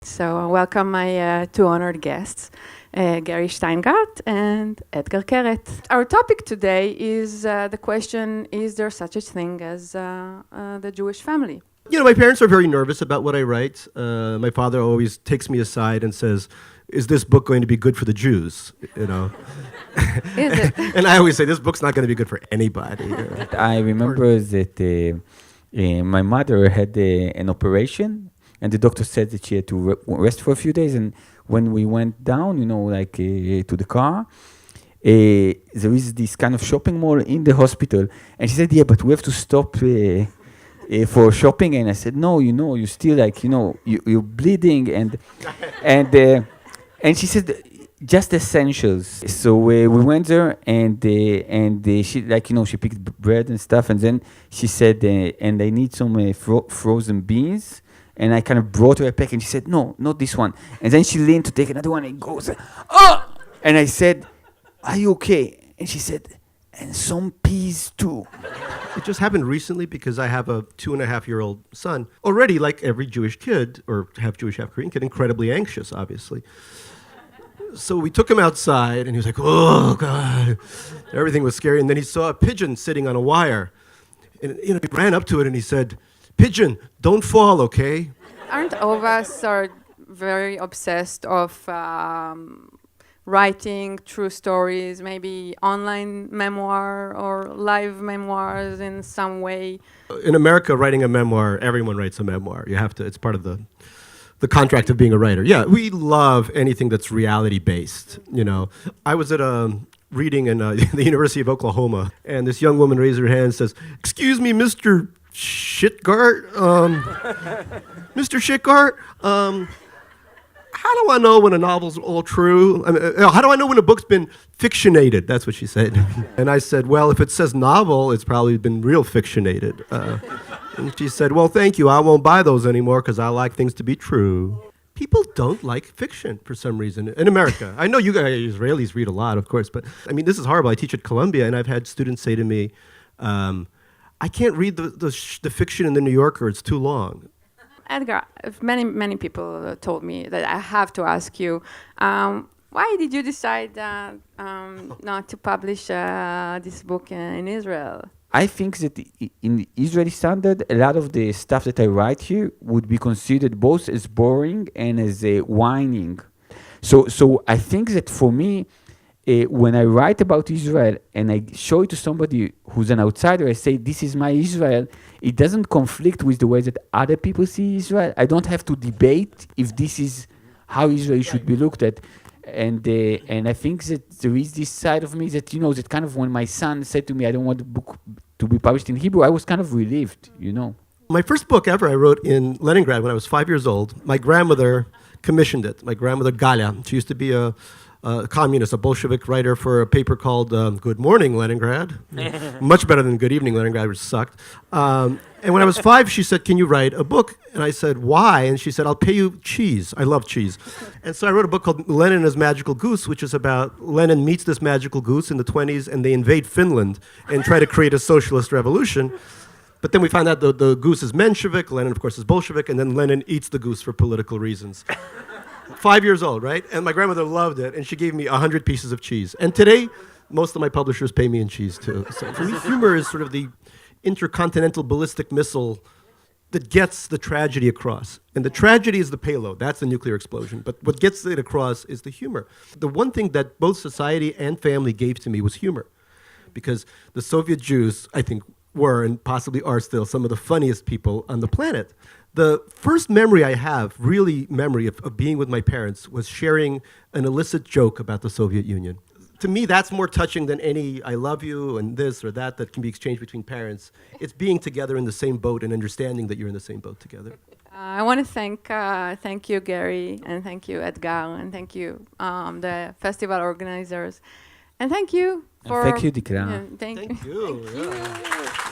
So welcome my two honored guests, Gary Shteyngart and Etgar Keret. Our topic today is the question, is there such a thing as the Jewish family? You know, my parents are very nervous about what I write. My father always takes me aside and says, is this book going to be good for the Jews? You know. Is it? And I always say, this book's not going to be good for anybody. I remember that my mother had an operation, and the doctor said that she had to rest for a few days. And when we went down, to the car, there is this kind of shopping mall in the hospital. And she said, yeah, but we have to stop for shopping. And I said, no, you still you're bleeding. And she said, just essentials. So we went there, and she she picked bread and stuff, and then she said, and I need some frozen beans, and I kind of brought her a pack, and she said, no, not this one. And then she leaned to take another one, and goes, oh! And I said, are you okay? And she said, and some peas too. It just happened recently because I have a 2.5-year-old son, already like every Jewish kid, or half Jewish, half Korean kid, incredibly anxious, obviously. So we took him outside, and he was like, oh, God. Everything was scary. And then he saw a pigeon sitting on a wire. And he ran up to it, and he said, pigeon, don't fall, okay? Aren't all of us are very obsessed of writing true stories, maybe online memoir or live memoirs in some way? In America, writing a memoir, everyone writes a memoir. You have to, it's part of the contract of being a writer. Yeah, we love anything that's reality-based, I was at a reading in the University of Oklahoma, and this young woman raised her hand and says, excuse me, Mr. Shteyngart, Mr. Shteyngart, how do I know when a novel's all true? I mean, how do I know when a book's been fictionated? That's what she said. And I said, well, if it says novel, it's probably been real fictionated. And she said, well, thank you. I won't buy those anymore because I like things to be true. People don't like fiction for some reason in America. I know you guys, Israelis, read a lot, of course, but I mean, this is horrible. I teach at Columbia, and I've had students say to me, I can't read the fiction in the New Yorker. It's too long. Edgar, many people told me that I have to ask you, why did you decide not to publish this book in Israel? I think that in the Israeli standard, a lot of the stuff that I write here would be considered both as boring and as whining. So I think that for me, when I write about Israel and I show it to somebody who's an outsider, I say, this is my Israel, it doesn't conflict with the way that other people see Israel. I don't have to debate if this is how Israel should be looked at. And I think that there is this side of me that, that kind of when my son said to me, I don't want the book to be published in Hebrew, I was kind of relieved, My first book ever I wrote in Leningrad when I was 5 years old. My grandmother commissioned it. My grandmother, Galia. She used to be a communist, a Bolshevik writer for a paper called Good Morning Leningrad. Much better than Good Evening Leningrad, which sucked. And when I was 5, she said, can you write a book? And I said, why? And she said, I'll pay you cheese. I love cheese. And so I wrote a book called Lenin and His Magical Goose, which is about Lenin meets this magical goose in the 1920s, and they invade Finland and try to create a socialist revolution. But then we find out the goose is Menshevik, Lenin, of course, is Bolshevik, and then Lenin eats the goose for political reasons. 5 years old, right? And my grandmother loved it, and she gave me 100 pieces of cheese. And today, most of my publishers pay me in cheese, too. So for me, humor is sort of the intercontinental ballistic missile that gets the tragedy across. And the tragedy is the payload. That's the nuclear explosion. But what gets it across is the humor. The one thing that both society and family gave to me was humor. Because the Soviet Jews, I think, were and possibly are still some of the funniest people on the planet. The first memory I have, really memory of being with my parents, was sharing an illicit joke about the Soviet Union. To me, that's more touching than any I love you and this or that can be exchanged between parents. It's being together in the same boat and understanding that you're in the same boat together. I want to thank you, Gary, and thank you, Etgar, and thank you, the festival organizers. And thank you Thank you, Dikla. Thank you. Yeah.